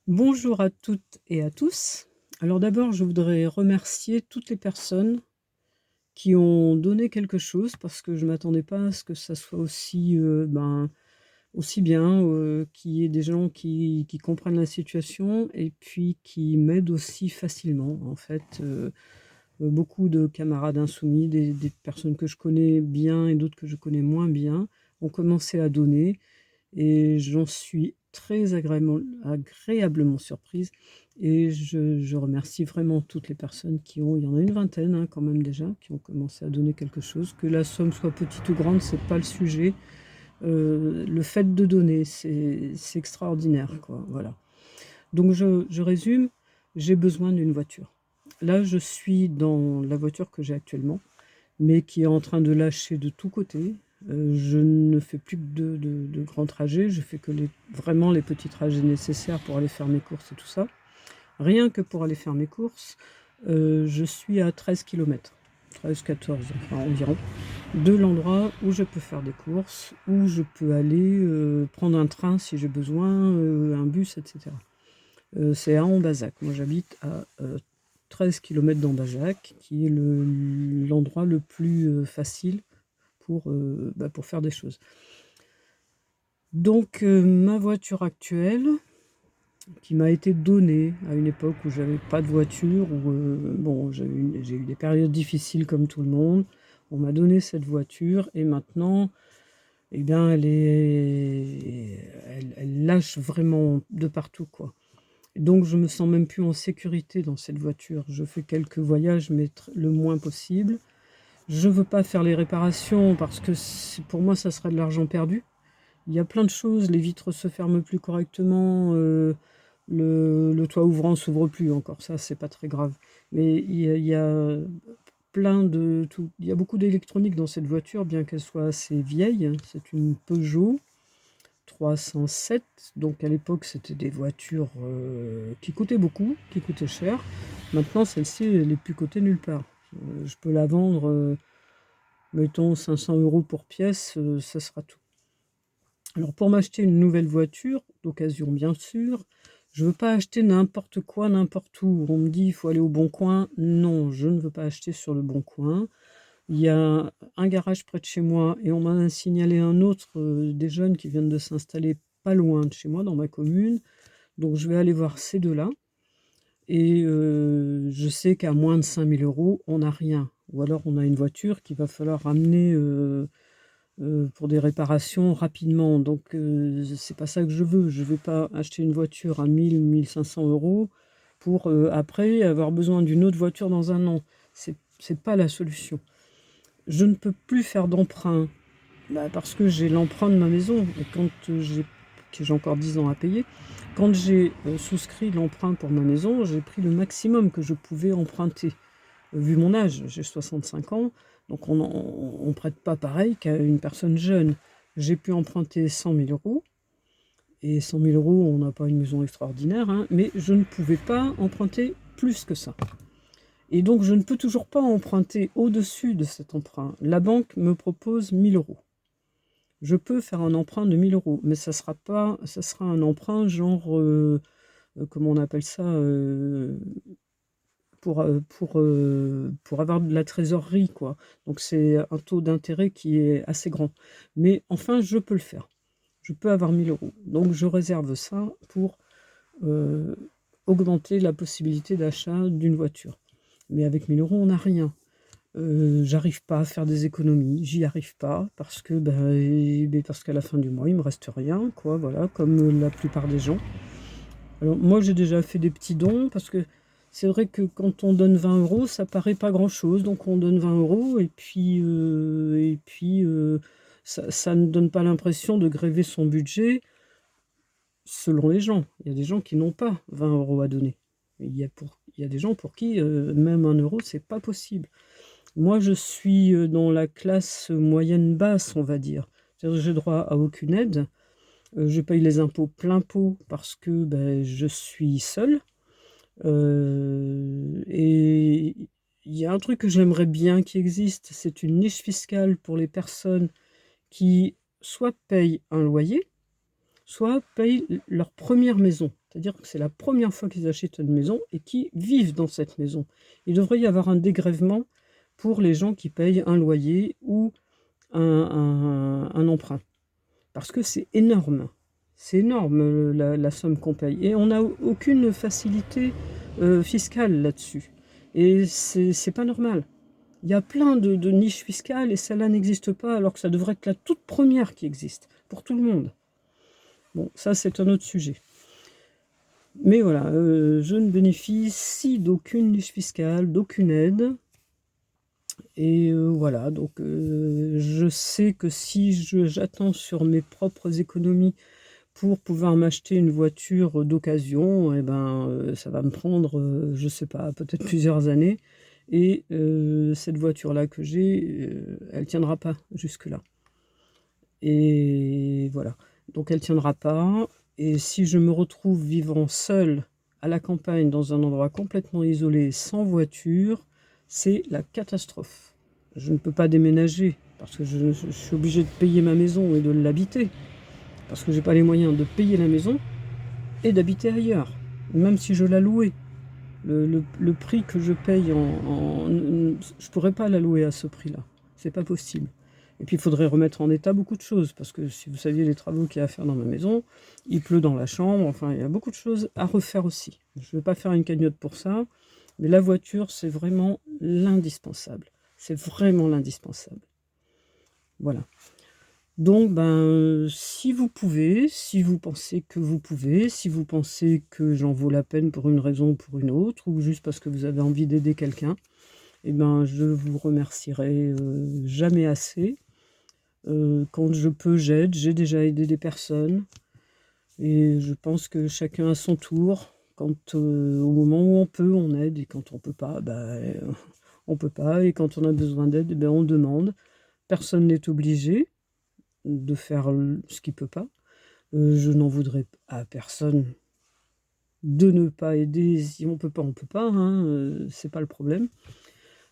Bonjour à toutes et à tous. Alors d'abord, je voudrais remercier toutes les personnes qui ont donné quelque chose parce que je ne m'attendais pas à ce que ça soit aussi, aussi bien, qu'il y ait des gens qui comprennent la situation et puis qui m'aident aussi facilement. En fait, beaucoup de camarades insoumis, des personnes que je connais bien et d'autres que je connais moins bien, ont commencé à donner et j'en suis très agréablement surprise et je remercie vraiment toutes les personnes qui ont il y en a une vingtaine, hein, quand même déjà, qui ont commencé à donner quelque chose. Que la somme soit petite ou grande, c'est pas le sujet. Le fait de donner, c'est extraordinaire, quoi, voilà. Donc je résume, j'ai besoin d'une voiture. Là, je suis dans la voiture que j'ai actuellement, mais qui est en train de lâcher de tous côtés. Je ne fais plus que de grands trajets, je fais que vraiment les petits trajets nécessaires pour aller faire mes courses et tout ça. Rien que pour aller faire mes courses, je suis à 13 kilomètres, 13-14 enfin environ, de l'endroit où je peux faire des courses, où je peux aller prendre un train si j'ai besoin, un bus, etc. C'est à Ambazac. Moi j'habite à 13 kilomètres d'Ambazac, qui est l'endroit le plus facile pour faire des choses. Donc ma voiture actuelle, qui m'a été donnée à une époque où j'avais pas de voiture, où bon, j'ai eu des périodes difficiles comme tout le monde. On m'a donné cette voiture et maintenant, eh bien, elle lâche vraiment de partout, quoi. Donc je me sens même plus en sécurité dans cette voiture. Je fais quelques voyages, mais le moins possible. Je veux pas faire les réparations parce que pour moi, ça serait de l'argent perdu. Il y a plein de choses, les vitres se ferment plus correctement, le toit ouvrant s'ouvre plus, encore ça, c'est pas très grave. Mais il y a plein de tout. Il y a beaucoup d'électronique dans cette voiture, bien qu'elle soit assez vieille. C'est une Peugeot 307, donc à l'époque c'était des voitures qui coûtaient beaucoup, qui coûtaient cher. Maintenant celle-ci elle est plus cotée nulle part. Je peux la vendre, mettons 500 euros pour pièce, ça sera tout. Alors pour m'acheter une nouvelle voiture, d'occasion bien sûr, je veux pas acheter n'importe quoi, n'importe où. On me dit il faut aller au Bon Coin. Non, je ne veux pas acheter sur le Bon Coin. Il y a un garage près de chez moi et on m'a signalé un autre, des jeunes qui viennent de s'installer pas loin de chez moi, dans ma commune. Donc je vais aller voir ces deux-là et je sais qu'à moins de 5 000 €, on n'a rien. Ou alors on a une voiture qu'il va falloir ramener, pour des réparations rapidement. Donc c'est pas ça que je veux. Je vais pas acheter une voiture à 1 500 € pour, après avoir besoin d'une autre voiture dans un an. C'est pas la solution. Je ne peux plus faire d'emprunt, parce que j'ai l'emprunt de ma maison et que j'ai encore 10 ans à payer. Quand j'ai, souscrit l'emprunt pour ma maison, j'ai pris le maximum que je pouvais emprunter. Vu mon âge, j'ai 65 ans, donc on prête pas pareil qu'à une personne jeune. J'ai pu emprunter 100 000 € et 100 000 €, on n'a pas une maison extraordinaire, hein, mais je ne pouvais pas emprunter plus que ça. Et donc je ne peux toujours pas emprunter au-dessus de cet emprunt. La banque me propose 1 000 €. Je peux faire un emprunt de 1 000 €, mais ça sera un emprunt genre, comment on appelle ça? Pour avoir de la trésorerie, quoi. Donc c'est un taux d'intérêt qui est assez grand. Mais enfin, je peux le faire. Je peux avoir 1 000 €. Donc je réserve ça pour, heu, augmenter la possibilité d'achat d'une voiture. Mais avec 1 000 €, on n'a rien. J'arrive pas à faire des économies, j'y arrive pas parce que, parce qu'à la fin du mois, il me reste rien, quoi, voilà, comme la plupart des gens. Alors moi, j'ai déjà fait des petits dons parce que c'est vrai que quand on donne 20 €, ça paraît pas grand-chose, donc on donne 20 € et puis, ça ne donne pas l'impression de gréver son budget selon les gens. Il y a des gens qui n'ont pas 20 € à donner. Il y a des gens pour qui, même 1 €, c'est pas possible. Moi, je suis, dans la classe moyenne basse, on va dire. C'est-à-dire j'ai droit à aucune aide. Je paye les impôts plein pot parce que, je suis seule. Et il y a un truc que j'aimerais bien qui existe, c'est une niche fiscale pour les personnes qui soit payent un loyer, soit payent leur première maison. C'est-à-dire que c'est la première fois qu'ils achètent une maison et qu'ils vivent dans cette maison. Il devrait y avoir un dégrèvement pour les gens qui payent un loyer ou un emprunt. Parce que c'est énorme. C'est énorme la somme qu'on paye. Et on n'a aucune facilité fiscale là-dessus. Et c'est pas normal. Il y a plein de niches fiscales et celle-là n'existe pas alors que ça devrait être la toute première qui existe pour tout le monde. Bon, ça c'est un autre sujet. Mais voilà, je ne bénéficie d'aucune niche fiscale, d'aucune aide. Et voilà, donc je sais que si j'attends sur mes propres économies pour pouvoir m'acheter une voiture d'occasion, et ben, ça va me prendre, je sais pas, peut-être plusieurs années. Et cette voiture-là que j'ai, elle tiendra pas jusque-là. Et voilà, donc elle tiendra pas. Et si je me retrouve vivant seule à la campagne, dans un endroit complètement isolé, sans voiture, c'est la catastrophe. Je ne peux pas déménager parce que je suis obligée de payer ma maison et de l'habiter. Parce que j'ai pas les moyens de payer la maison et d'habiter ailleurs, même si je la louais. Le prix que je paye je pourrais pas la louer à ce prix-là. C'est pas possible. Et puis il faudrait remettre en état beaucoup de choses, parce que si vous saviez les travaux qu'il y a à faire dans ma maison, il pleut dans la chambre, enfin il y a beaucoup de choses à refaire aussi. Je ne vais pas faire une cagnotte pour ça, mais la voiture c'est vraiment l'indispensable. C'est vraiment l'indispensable. Voilà. Donc, ben, si vous pouvez, si vous pensez que vous pouvez, si vous pensez que j'en vaut la peine pour une raison ou pour une autre, ou juste parce que vous avez envie d'aider quelqu'un, eh ben, je vous remercierai jamais assez. Quand je peux, j'aide. J'ai déjà aidé des personnes. Et je pense que chacun à son tour. Quand, au moment où on peut, on aide. Et quand on peut pas, ben, on peut pas. Et quand on a besoin d'aide, eh ben, on demande. Personne n'est obligé de faire ce qu'il peut pas. Je n'en voudrais à personne de ne pas aider. Si on peut pas, on peut pas, hein, c'est pas le problème.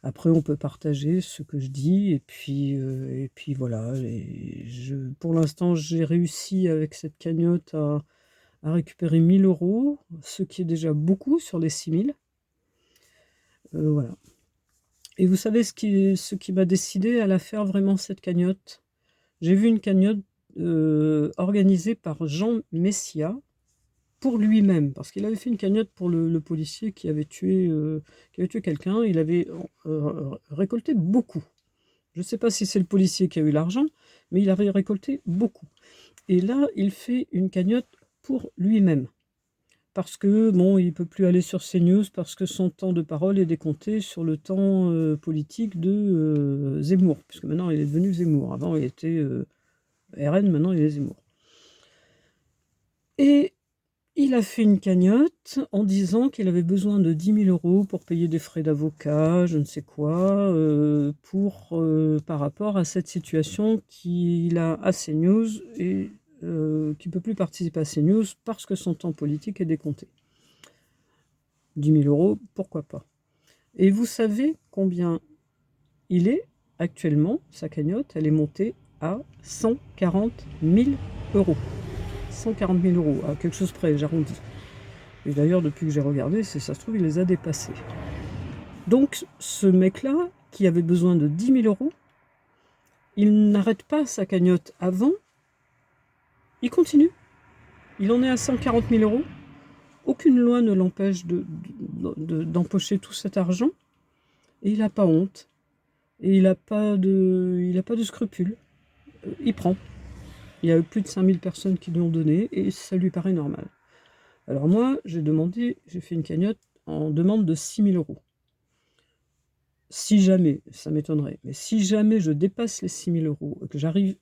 Après, on peut partager ce que je dis, et puis voilà. Pour l'instant, j'ai réussi avec cette cagnotte à récupérer 1 000 €, ce qui est déjà beaucoup sur les 6 000. Voilà. Et vous savez ce qui m'a décidé à la faire vraiment, cette cagnotte? J'ai vu une cagnotte organisée par Jean Messia pour lui-même, parce qu'il avait fait une cagnotte pour le policier qui avait tué quelqu'un. Il avait récolté beaucoup. Je ne sais pas si c'est le policier qui a eu l'argent, mais il avait récolté beaucoup. Et là, il fait une cagnotte pour lui-même. Parce que, bon, il ne peut plus aller sur CNews parce que son temps de parole est décompté sur le temps politique de Zemmour. Puisque maintenant, il est devenu Zemmour. Avant, il était RN, maintenant, il est Zemmour. Et il a fait une cagnotte en disant qu'il avait besoin de 10 000 € pour payer des frais d'avocat, je ne sais quoi, par rapport à cette situation qu'il a à CNews et qui ne peut plus participer à CNews parce que son temps politique est décompté. 10 000 €, pourquoi pas. Et vous savez combien il est actuellement, sa cagnotte? Elle est montée à 140 000 €. 140 000 €, à quelque chose près, j'arrondis. Et d'ailleurs, depuis que j'ai regardé, ça se trouve, il les a dépassés. Donc, ce mec-là, qui avait besoin de 10 000 €, il n'arrête pas sa cagnotte avant, il continue. Il en est à 140 000 €. Aucune loi ne l'empêche d'empocher tout cet argent. Et il n'a pas honte. Et il n'a pas de scrupules. Il prend. Il y a eu plus de 5000 personnes qui lui ont donné et ça lui paraît normal. Alors moi, j'ai fait une cagnotte en demande de 6 000 €. Si jamais, ça m'étonnerait, mais si jamais je dépasse les 6 000 € et que j'arrive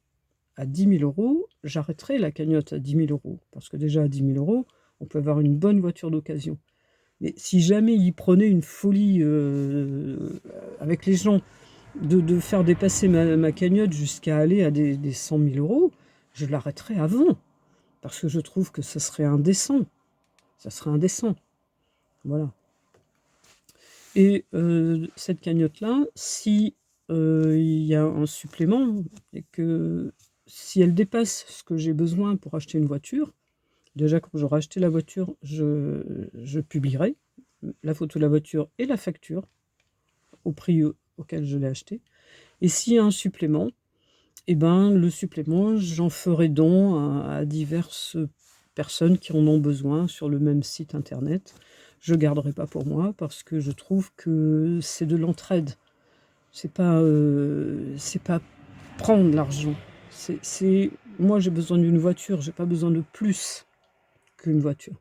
à 10 000 €, j'arrêterai la cagnotte à 10 000 €. Parce que déjà à 10 000 €, on peut avoir une bonne voiture d'occasion. Mais si jamais il prenait une folie avec les gens de faire dépasser ma cagnotte jusqu'à aller à des 100 000 €, je l'arrêterai avant. Parce que je trouve que ce serait indécent. Ça serait indécent. Voilà. Et cette cagnotte-là, si il y a un supplément et que si elle dépasse ce que j'ai besoin pour acheter une voiture, Déjà, quand j'aurai acheté la voiture, je publierai la photo de la voiture et la facture au prix auquel je l'ai acheté. Et s'il y a un supplément, et ben, le supplément, j'en ferai don à diverses personnes qui en ont besoin sur le même site internet. Je garderai pas pour moi parce que je trouve que c'est de l'entraide. C'est pas prendre l'argent. Moi, j'ai besoin d'une voiture, j'ai pas besoin de plus qu'une voiture.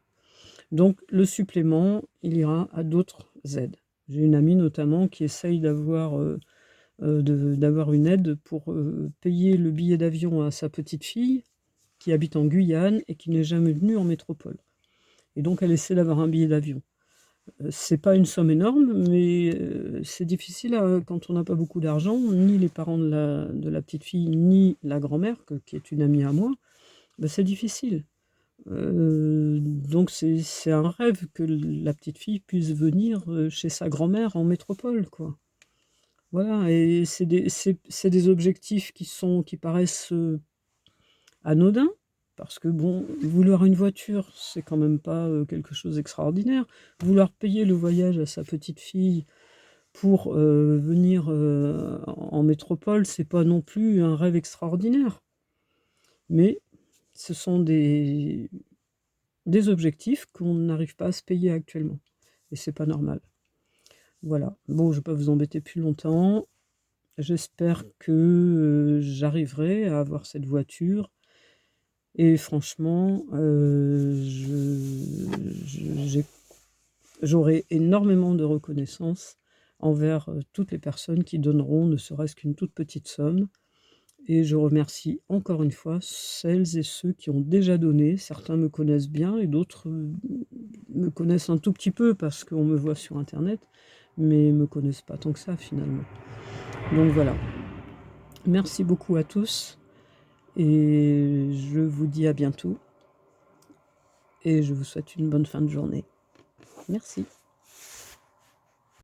Donc le supplément, il ira à d'autres aides. J'ai une amie notamment qui essaye d'avoir une aide pour payer le billet d'avion à sa petite fille qui habite en Guyane et qui n'est jamais venue en métropole. Et donc elle essaie d'avoir un billet d'avion. C'est pas une somme énorme, mais c'est difficile quand on n'a pas beaucoup d'argent, ni les parents de la petite fille, ni la grand-mère, qui est une amie à moi, ben c'est difficile. Donc c'est un rêve que la petite fille puisse venir chez sa grand-mère en métropole, quoi. Voilà, et c'est des objectifs qui paraissent anodins, parce que bon, vouloir une voiture, c'est quand même pas quelque chose d'extraordinaire. Vouloir payer le voyage à sa petite fille pour venir en métropole, c'est pas non plus un rêve extraordinaire. Mais ce sont des objectifs qu'on n'arrive pas à se payer actuellement. Et c'est pas normal. Voilà. Bon, je vais pas vous embêter plus longtemps. J'espère que j'arriverai à avoir cette voiture. Et franchement, j'aurai énormément de reconnaissance envers toutes les personnes qui donneront ne serait-ce qu'une toute petite somme. Et je remercie encore une fois celles et ceux qui ont déjà donné. Certains me connaissent bien et d'autres me connaissent un tout petit peu parce qu'on me voit sur internet, mais me connaissent pas tant que ça finalement. Donc voilà. Merci beaucoup à tous et je vous dis à bientôt et je vous souhaite une bonne fin de journée. Merci.